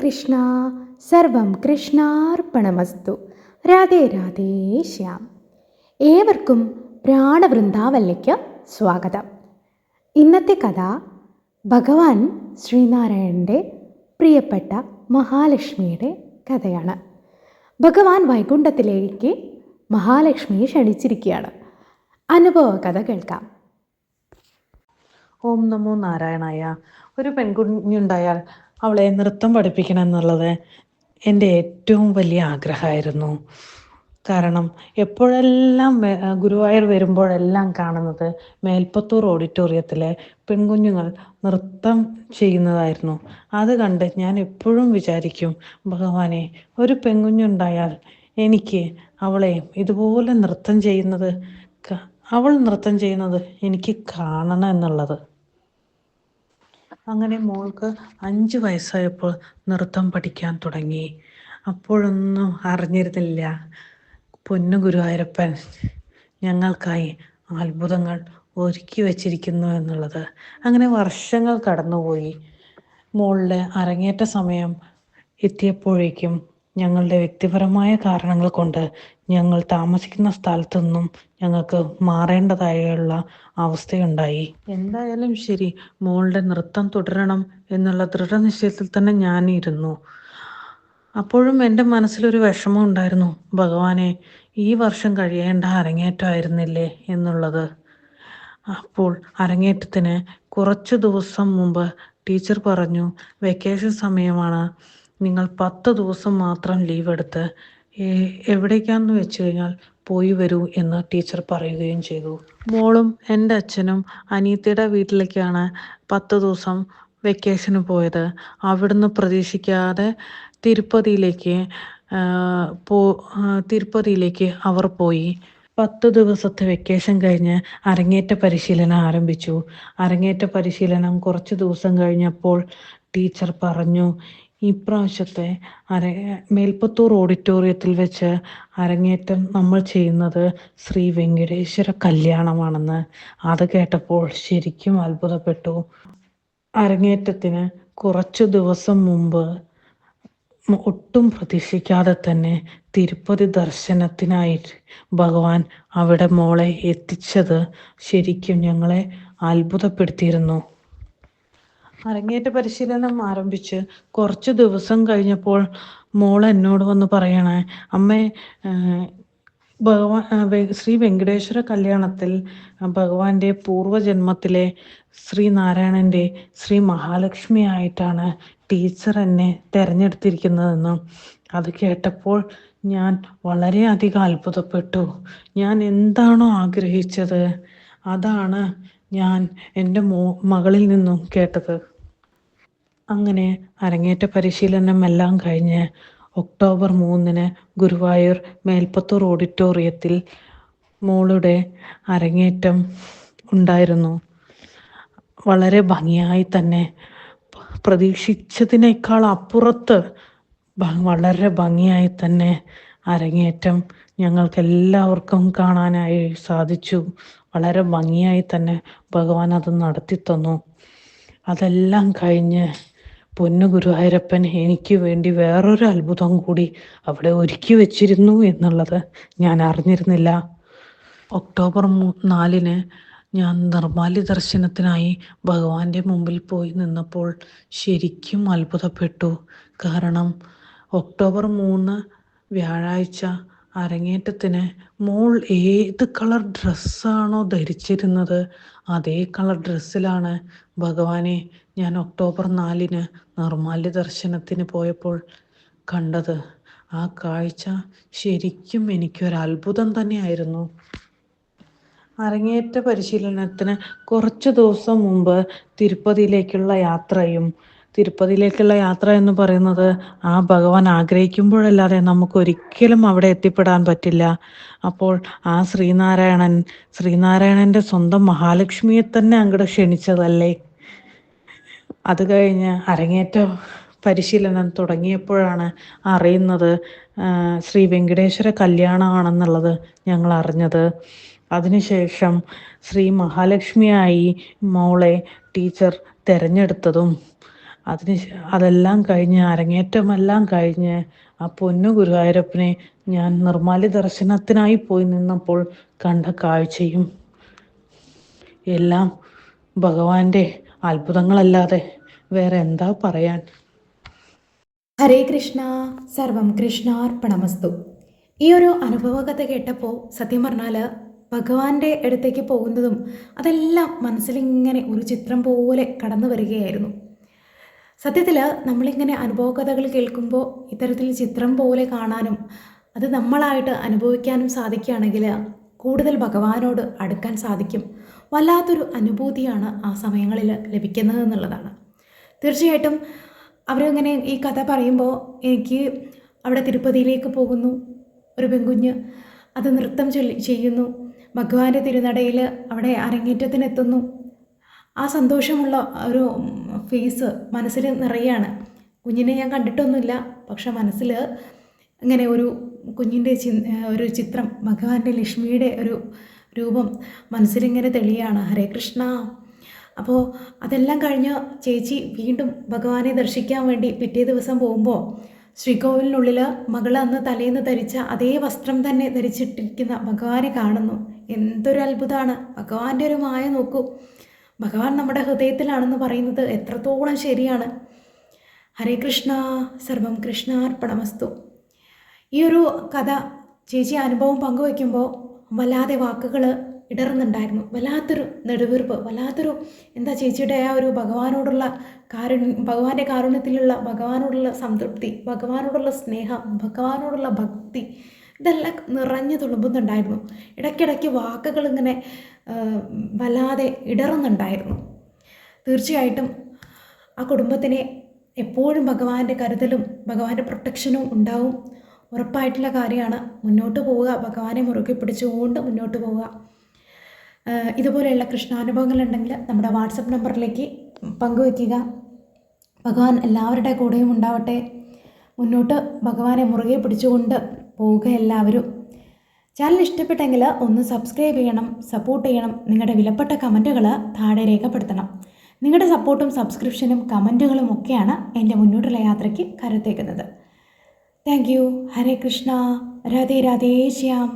കൃഷ്ണ, സർവം കൃഷ്ണാർപ്പണമസ്തു. രാധേ രാധേ ശ്യാം. ഏവർക്കും പ്രാണവൃന്ദാവനിലേക്ക് സ്വാഗതം. ഇന്നത്തെ കഥ ഭഗവാൻ ശ്രീനാരായണൻ്റെ പ്രിയപ്പെട്ട മഹാലക്ഷ്മിയുടെ കഥയാണ്. ഭഗവാൻ വൈകുണ്ഠത്തിലേക്ക് മഹാലക്ഷ്മിയെ ക്ഷണിച്ചിരിക്കുകയാണ്. അനുഭവ കഥ കേൾക്കാം. ഓം നമോ നാരായണായ. ഒരു പെൺകുഞ്ഞുണ്ടായാൽ അവളെ നൃത്തം പഠിപ്പിക്കണം എന്നുള്ളത് എൻ്റെ ഏറ്റവും വലിയ ആഗ്രഹമായിരുന്നു. കാരണം എപ്പോഴെല്ലാം ഗുരുവായൂർ വരുമ്പോഴെല്ലാം കാണുന്നത് മേൽപ്പത്തൂർ ഓഡിറ്റോറിയത്തിലെ പെൺകുഞ്ഞുങ്ങൾ നൃത്തം ചെയ്യുന്നതായിരുന്നു. അത് കണ്ട് ഞാൻ എപ്പോഴും വിചാരിക്കും, ഭഗവാനെ, ഒരു പെൺകുഞ്ഞുണ്ടായാൽ എനിക്ക് അവളെ ഇതുപോലെ അവൾ നൃത്തം ചെയ്യുന്നത് എനിക്ക് കാണണം എന്നുള്ളത്. അങ്ങനെ മോൾക്ക് 5 വയസ്സായപ്പോൾ നൃത്തം പഠിക്കാൻ തുടങ്ങി. അപ്പോഴൊന്നും അറിഞ്ഞിരുന്നില്ല പൊന്നു ഗുരുവായൂരപ്പൻ ഞങ്ങൾക്കായി അത്ഭുതങ്ങൾ ഒരുക്കി വച്ചിരിക്കുന്നു എന്നുള്ളത്. അങ്ങനെ വർഷങ്ങൾ കടന്നുപോയി. മോളുടെ അരങ്ങേറ്റ സമയം എത്തിയപ്പോഴേക്കും ഞങ്ങളുടെ വ്യക്തിപരമായ കാരണങ്ങൾ കൊണ്ട് ഞങ്ങൾ താമസിക്കുന്ന സ്ഥലത്തു നിന്നും ഞങ്ങൾക്ക് മാറേണ്ടതായുള്ള അവസ്ഥയുണ്ടായി. എന്തായാലും ശരി, മോളുടെ നൃത്തം തുടരണം എന്നുള്ള ദൃഢനിശ്ചയത്തിൽ തന്നെ ഞാനിരുന്നു. അപ്പോഴും എൻ്റെ മനസ്സിലൊരു വിഷമം ഉണ്ടായിരുന്നു, ഭഗവാനെ, ഈ വർഷം കഴിയേണ്ട അരങ്ങേറ്റമായിരുന്നില്ലേ എന്നുള്ളത്. അപ്പോൾ അരങ്ങേറ്റത്തിന് കുറച്ച് ദിവസം മുമ്പ് ടീച്ചർ പറഞ്ഞു, വെക്കേഷൻ സമയമാണ്, നിങ്ങൾ 10 ദിവസം മാത്രം ലീവ് എടുത്ത് എവിടേക്കാന്ന് വെച്ച് കഴിഞ്ഞാൽ പോയി വരൂ എന്ന് ടീച്ചർ പറയുകയും ചെയ്തു. മോളും എൻ്റെ അച്ഛനും അനിയത്തിയുടെ വീട്ടിലേക്കാണ് 10 ദിവസം വെക്കേഷന് പോയത്. അവിടുന്ന് പ്രതീക്ഷിക്കാതെ തിരുപ്പതിയിലേക്ക് അവർ പോയി. 10 ദിവസത്തെ വെക്കേഷൻ കഴിഞ്ഞ് അരങ്ങേറ്റ പരിശീലനം ആരംഭിച്ചു. അരങ്ങേറ്റ പരിശീലനം കുറച്ച് ദിവസം കഴിഞ്ഞപ്പോൾ ടീച്ചർ പറഞ്ഞു, ഇപ്രാവശ്യത്തെ മേൽപ്പത്തൂർ ഓഡിറ്റോറിയത്തിൽ വെച്ച് അരങ്ങേറ്റം നമ്മൾ ചെയ്യുന്നത് ശ്രീ വെങ്കടേശ്വര കല്യാണമാണെന്ന്. അത് കേട്ടപ്പോൾ ശരിക്കും അത്ഭുതപ്പെട്ടു. അരങ്ങേറ്റത്തിന് കുറച്ച് ദിവസം മുമ്പ് ഒട്ടും പ്രതീക്ഷിക്കാതെ തന്നെ തിരുപ്പതി ദർശനത്തിനായി ഭഗവാൻ അവിടെ മോളെ എത്തിച്ചത് ശരിക്കും ഞങ്ങളെ അത്ഭുതപ്പെടുത്തിയിരുന്നു. അരങ്ങേറ്റ പരിശീലനം ആരംഭിച്ച് കുറച്ച് ദിവസം കഴിഞ്ഞപ്പോൾ മോൾ എന്നോട് വന്ന് പറയണേ, അമ്മേ, ശ്രീ വെങ്കടേശ്വര കല്യാണത്തിൽ ഭഗവാന്റെ പൂർവജന്മത്തിലെ ശ്രീനാരായണൻ്റെ ശ്രീ മഹാലക്ഷ്മി ആയിട്ടാണ് ടീച്ചർ എന്നെ തിരഞ്ഞെടുത്തിരിക്കുന്നതെന്നും. അത് കേട്ടപ്പോൾ ഞാൻ വളരെയധികം അത്ഭുതപ്പെട്ടു. ഞാൻ എന്താണോ ആഗ്രഹിച്ചത് അതാണ് ഞാൻ എൻ്റെ മകളിൽ നിന്നും കേട്ടത്. അങ്ങനെ അരങ്ങേറ്റ പരിശീലനം എല്ലാം കഴിഞ്ഞ് ഒക്ടോബർ 3 ഗുരുവായൂർ മേൽപ്പത്തൂർ ഓഡിറ്റോറിയത്തിൽ മോളുടെ അരങ്ങേറ്റം ഉണ്ടായിരുന്നു. വളരെ ഭംഗിയായി തന്നെ, പ്രതീക്ഷിച്ചതിനേക്കാൾ അപ്പുറത്ത് വളരെ ഭംഗിയായി തന്നെ അരങ്ങേറ്റം ഞങ്ങൾക്കെല്ലാവർക്കും കാണാനായി സാധിച്ചു. വളരെ ഭംഗിയായി തന്നെ ഭഗവാൻ അത് നടത്തി തന്നു. അതെല്ലാം കഴിഞ്ഞ് പൊന്നു ഗുരുവായൂരപ്പൻ എനിക്ക് വേണ്ടി വേറൊരു അത്ഭുതം കൂടി അവിടെ ഒരുക്കി വെച്ചിരുന്നു എന്നുള്ളത് ഞാൻ അറിഞ്ഞിരുന്നില്ല. ഒക്ടോബർ 4 ഞാൻ നിർമ്മാല്യ ദർശനത്തിനായി ഭഗവാന്റെ മുമ്പിൽ പോയി നിന്നപ്പോൾ ശരിക്കും അത്ഭുതപ്പെട്ടു. കാരണം ഒക്ടോബർ 3 വ്യാഴാഴ്ച അരങ്ങേറ്റത്തിന് മോൾ ഏത് കളർ ഡ്രസ്സാണോ ധരിച്ചിരുന്നത് അതേ കളർ ഡ്രസ്സിലാണ് ഭഗവാനെ ഞാൻ ഒക്ടോബർ 4 നിർമ്മാല്യ ദർശനത്തിന് പോയപ്പോൾ കണ്ടത്. ആ കാഴ്ച ശരിക്കും എനിക്കൊരത്ഭുതം തന്നെയായിരുന്നു. അരങ്ങേറ്റ പരിശീലനത്തിന് കുറച്ച് ദിവസം മുമ്പ് തിരുപ്പതിയിലേക്കുള്ള യാത്ര എന്ന് പറയുന്നത് ആ ഭഗവാൻ ആഗ്രഹിക്കുമ്പോഴല്ലാതെ നമുക്കൊരിക്കലും അവിടെ എത്തിപ്പെടാൻ പറ്റില്ല. അപ്പോൾ ആ ശ്രീനാരായണൻ്റെ സ്വന്തം മഹാലക്ഷ്മിയെ തന്നെ അങ്ങോട്ട് ക്ഷണിച്ചതല്ലേ. അത് കഴിഞ്ഞ് അരങ്ങേറ്റ പരിശീലനം തുടങ്ങിയപ്പോഴാണ് അറിയുന്നത് ശ്രീ വെങ്കടേശ്വര കല്യാണമാണെന്നുള്ളത് ഞങ്ങൾ അറിഞ്ഞത്. അതിനുശേഷം ശ്രീ മഹാലക്ഷ്മിയായി മോളെ ടീച്ചർ തിരഞ്ഞെടുത്തതും അതെല്ലാം കഴിഞ്ഞ് അരങ്ങേറ്റമെല്ലാം കഴിഞ്ഞ് ആ പൊന്നു ഗുരുവായൂരപ്പനെ ഞാൻ നിർമ്മാല്യ ദർശനത്തിനായി പോയി നിന്നപ്പോൾ കണ്ട കാഴ്ചയും എല്ലാം ഭഗവാന്റെ അത്ഭുതങ്ങളല്ലാതെ വേറെ എന്താ പറയാൻ. ഹരേ കൃഷ്ണ, സർവം കൃഷ്ണാർപ്പണമസ്തു. ഈ ഒരു അനുഭവകഥ കേട്ടപ്പോൾ സത്യം പറഞ്ഞാൽ ഭഗവാന്റെ അടുത്തേക്ക് പോകുന്നതും അതെല്ലാം മനസ്സിലിങ്ങനെ ഒരു ചിത്രം പോലെ കടന്നു വരികയായിരുന്നു. സത്യത്തിൽ നമ്മളിങ്ങനെ അനുഭവകഥകൾ കേൾക്കുമ്പോൾ ഇത്തരത്തിൽ ചിത്രം പോലെ കാണാനും അത് നമ്മളായിട്ട് അനുഭവിക്കാനും സാധിക്കുകയാണെങ്കിൽ കൂടുതൽ ഭഗവാനോട് അടുക്കാൻ സാധിക്കും. വല്ലാത്തൊരു അനുഭൂതിയാണ് ആ സമയങ്ങളിൽ ലഭിക്കുന്നത് എന്നുള്ളതാണ്. തീർച്ചയായിട്ടും അവരങ്ങനെ ഈ കഥ പറയുമ്പോൾ എനിക്ക് അവിടെ തിരുപ്പതിയിലേക്ക് പോകുന്നു, ഒരു പെൺകുഞ്ഞ് അത് നൃത്തം ചെയ്യുന്നു, ഭഗവാന്റെ തിരുനടയിൽ അവിടെ അരങ്ങേറ്റത്തിനെത്തുന്നു. ആ സന്തോഷമുള്ള ഒരു ഫേസ് മനസ്സിൽ നിറയാണ്. കുഞ്ഞിനെ ഞാൻ കണ്ടിട്ടൊന്നുമില്ല, പക്ഷെ മനസ്സിൽ ഇങ്ങനെ ഒരു കുഞ്ഞിൻ്റെ ഒരു ചിത്രം, ഭഗവാന്റെ ലക്ഷ്മിയുടെ ഒരു രൂപം മനസ്സിലിങ്ങനെ തെളിയാണ്. ഹരേ കൃഷ്ണ. അപ്പോൾ അതെല്ലാം കഴിഞ്ഞ് ചേച്ചി വീണ്ടും ഭഗവാനെ ദർശിക്കാൻ വേണ്ടി പിറ്റേ ദിവസം പോകുമ്പോൾ ശ്രീകോവിലിനുള്ളിൽ മകൾ അന്ന് തലേന്ന് ധരിച്ച അതേ വസ്ത്രം തന്നെ ധരിച്ചിട്ടിരിക്കുന്ന ഭഗവാനെ കാണുന്നു. എന്തൊരു അത്ഭുതമാണ്! ഭഗവാന്റെ ഒരു മായ നോക്കൂ. ഭഗവാൻ നമ്മുടെ ഹൃദയത്തിലാണെന്ന് പറയുന്നത് എത്രത്തോളം ശരിയാണ്. ഹരേ കൃഷ്ണ, സർവം കൃഷ്ണാർപ്പണമസ്തു. ഈ ഒരു കഥ ചേച്ചി അനുഭവം പങ്കുവയ്ക്കുമ്പോൾ വല്ലാതെ വാക്കുകൾ ഇടറുന്നുണ്ടായിരുന്നു. വല്ലാത്തൊരു നെടുവീർപ്പ്, വല്ലാത്തൊരു എന്താ ചേച്ചിയുടെ ആ ഒരു ഭഗവാനോടുള്ള ഭഗവാന്റെ കാരുണ്യത്തിലുള്ള ഭഗവാനോടുള്ള സംതൃപ്തി, ഭഗവാനോടുള്ള സ്നേഹം, ഭഗവാനോടുള്ള ഭക്തി, ഇതെല്ലാം നിറഞ്ഞു തുളുമ്പുന്നുണ്ടായിരുന്നു. ഇടയ്ക്കിടയ്ക്ക് വാക്കുകൾ ഇങ്ങനെ വല്ലാതെ ഇടറുന്നുണ്ടായിരുന്നു. തീർച്ചയായിട്ടും ആ കുടുംബത്തിനെ എപ്പോഴും ഭഗവാന്റെ കരുതലും ഭഗവാന്റെ പ്രൊട്ടക്ഷനും ഉണ്ടാവും. ഉറപ്പായിട്ടുള്ള കാര്യമാണ്. മുന്നോട്ട് പോവുക, ഭഗവാനെ മുറുകെ പിടിച്ചുകൊണ്ട് മുന്നോട്ട് പോവുക. ഇതുപോലെയുള്ള കൃഷ്ണാനുഭവങ്ങളുണ്ടെങ്കിൽ നമ്മുടെ വാട്സപ്പ് നമ്പറിലേക്ക് പങ്കുവയ്ക്കുക. ഭഗവാൻ എല്ലാവരുടെ കൂടെയും ഉണ്ടാവട്ടെ. മുന്നോട്ട് ഭഗവാനെ മുറുകെ പിടിച്ചുകൊണ്ട് പോവുക എല്ലാവരും. ചാനൽ ഇഷ്ടപ്പെട്ടെങ്കിൽ ഒന്ന് സബ്സ്ക്രൈബ് ചെയ്യണം, സപ്പോർട്ട് ചെയ്യണം. നിങ്ങളുടെ വിലപ്പെട്ട കമൻറ്റുകൾ താഴെ രേഖപ്പെടുത്തണം. നിങ്ങളുടെ സപ്പോർട്ടും സബ്സ്ക്രിപ്ഷനും കമൻറ്റുകളും ഒക്കെയാണ് എൻ്റെ മുന്നോട്ടുള്ള യാത്രയ്ക്ക് കരുത്തേക്കുന്നത്. Thank you. ഹരേ കൃഷ്ണ. രാധേ രാധേ ശ്യാം.